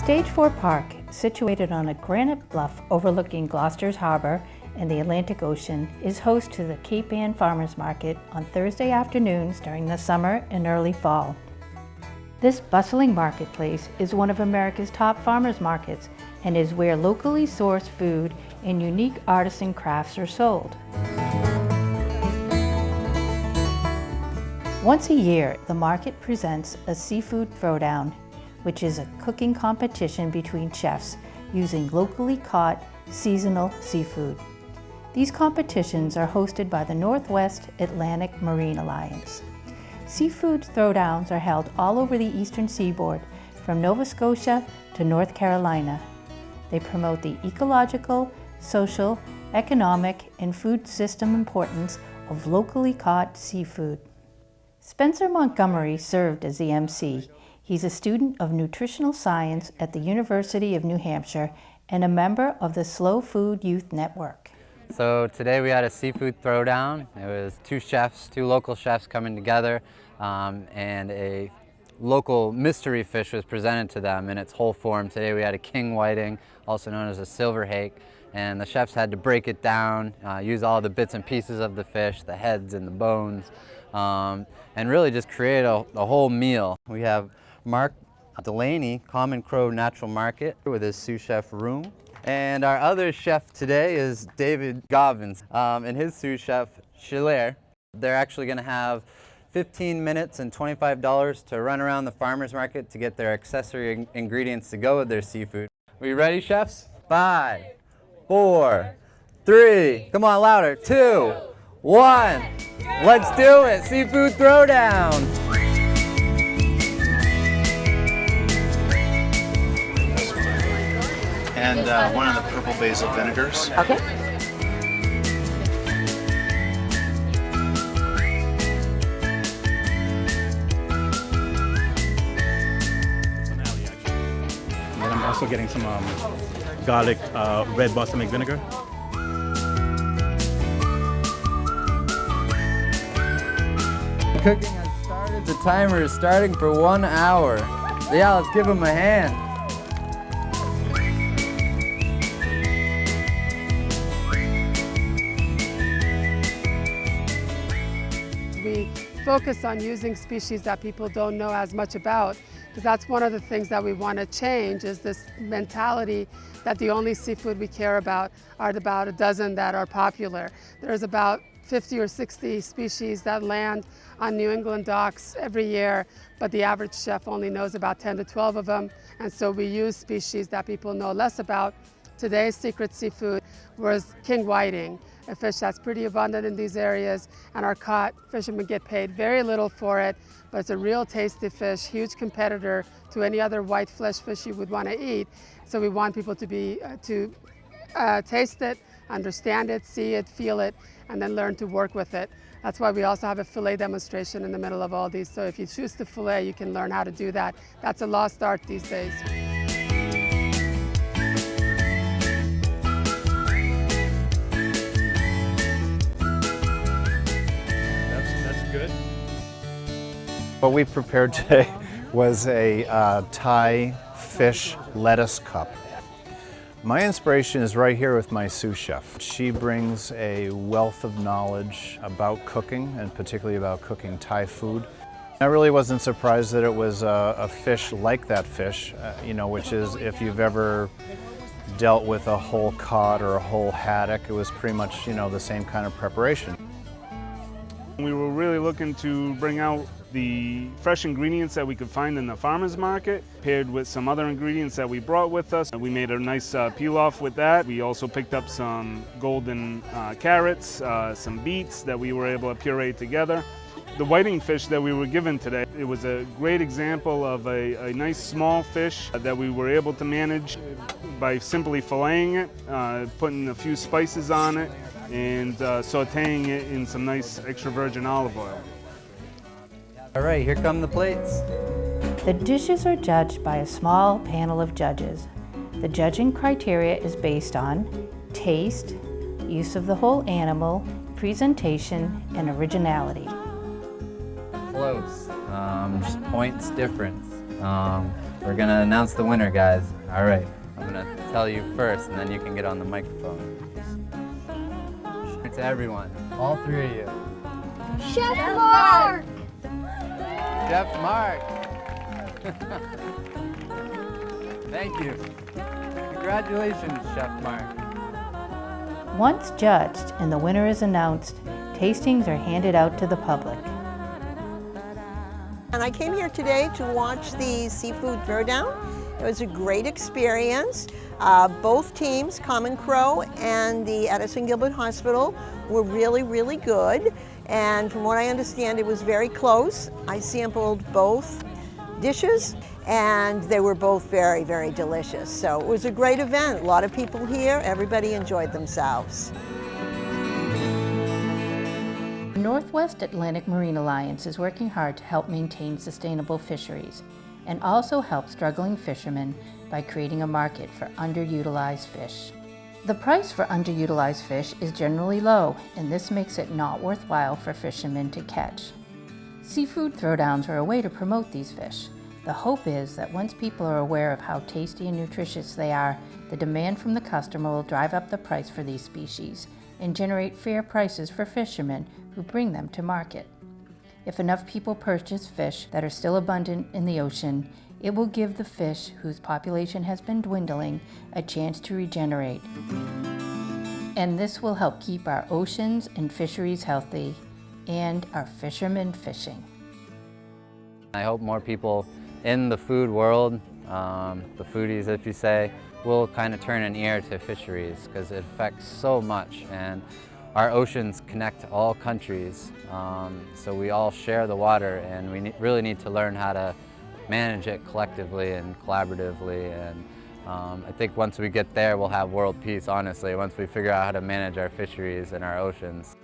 Stage 4 Park, situated on a granite bluff overlooking Gloucester's Harbor and the Atlantic Ocean, is host to the Cape Ann Farmers Market on Thursday afternoons during the summer and early fall. This bustling marketplace is one of America's top farmers markets and is where locally sourced food and unique artisan crafts are sold. Once a year, the market presents a seafood throwdown, which is a cooking competition between chefs using locally caught seasonal seafood. These competitions are hosted by the Northwest Atlantic Marine Alliance. Seafood throwdowns are held all over the eastern seaboard, from Nova Scotia to North Carolina. They promote the ecological, social, economic, and food system importance of locally caught seafood. Spencer Montgomery served as the MC. He's a student of nutritional science at the University of New Hampshire and a member of the Slow Food Youth Network. So today we had a seafood throwdown. It was two local chefs coming together, and a local mystery fish was presented to them in its whole form. Today we had a king whiting, also known as a silver hake, and the chefs had to break it down, use all the bits and pieces of the fish, the heads and the bones, and really just create a whole meal. We have Mark Delaney, Common Crow Natural Market, with his sous chef room. And our other chef today is David Gobbins and his sous chef, Chilaire. They're actually going to have 15 minutes and $25 to run around the farmer's market to get their accessory ingredients to go with their seafood. Are you ready, chefs? 5, 4, 3, come on, louder, 2, 1. Let's do it, seafood throwdown. And one of the purple basil vinegars. Okay. And then I'm also getting some garlic red balsamic vinegar. Cooking has started. The timer is starting for 1 hour. Yeah, let's give them a hand. We focus on using species that people don't know as much about, because that's one of the things that we want to change, is this mentality that the only seafood we care about are about a dozen that are popular. There's about 50 or 60 species that land on New England docks every year, but the average chef only knows about 10 to 12 of them, and so we use species that people know less about. Today's secret seafood was king whiting, a fish that's pretty abundant in these areas, and our caught fishermen get paid very little for it, but it's a real tasty fish, huge competitor to any other white flesh fish you would want to eat. So we want people to taste it, understand it, see it, feel it, and then learn to work with it. That's why we also have a fillet demonstration in the middle of all these. So if you choose to fillet, you can learn how to do that. That's a lost art these days. That's good. What we prepared today was a Thai fish lettuce cup. My inspiration is right here with my sous chef. She brings a wealth of knowledge about cooking, and particularly about cooking Thai food. I really wasn't surprised that it was a fish like that fish, which is, if you've ever dealt with a whole cod or a whole haddock, it was pretty much, the same kind of preparation. We were really looking to bring out the fresh ingredients that we could find in the farmer's market, paired with some other ingredients that we brought with us. We made a nice pilaf with that. We also picked up some golden carrots, some beets that we were able to puree together. The whiting fish that we were given today, it was a great example of a nice small fish that we were able to manage by simply filleting it, putting a few spices on it, and sauteing it in some nice extra virgin olive oil. All right, here come the plates. The dishes are judged by a small panel of judges. The judging criteria is based on taste, use of the whole animal, presentation, and originality. Close, just points difference. We're gonna announce the winner, guys. All right, I'm gonna tell you first, and then you can get on the microphone. To everyone, all three of you. Chef Mark! Chef Mark! Thank you. Congratulations, Chef Mark. Once judged and the winner is announced, tastings are handed out to the public. And I came here today to watch the Seafood Throwdown. It was a great experience. Both teams, Common Crow and the Addison Gilbert Hospital, were really, really good. And from what I understand, it was very close. I sampled both dishes and they were both very, very delicious. So it was a great event. A lot of people here. Everybody enjoyed themselves. The Northwest Atlantic Marine Alliance is working hard to help maintain sustainable fisheries and also help struggling fishermen by creating a market for underutilized fish. The price for underutilized fish is generally low, and this makes it not worthwhile for fishermen to catch. Seafood throwdowns are a way to promote these fish. The hope is that once people are aware of how tasty and nutritious they are, the demand from the customer will drive up the price for these species and generate fair prices for fishermen who bring them to market. If enough people purchase fish that are still abundant in the ocean, it will give the fish whose population has been dwindling a chance to regenerate. And this will help keep our oceans and fisheries healthy and our fishermen fishing. I hope more people in the food world, the foodies if you say, will kind of turn an ear to fisheries because it affects so much, and our oceans connect all countries, so we all share the water, and we really need to learn how to manage it collectively and collaboratively, and I think once we get there we'll have world peace, honestly, once we figure out how to manage our fisheries and our oceans.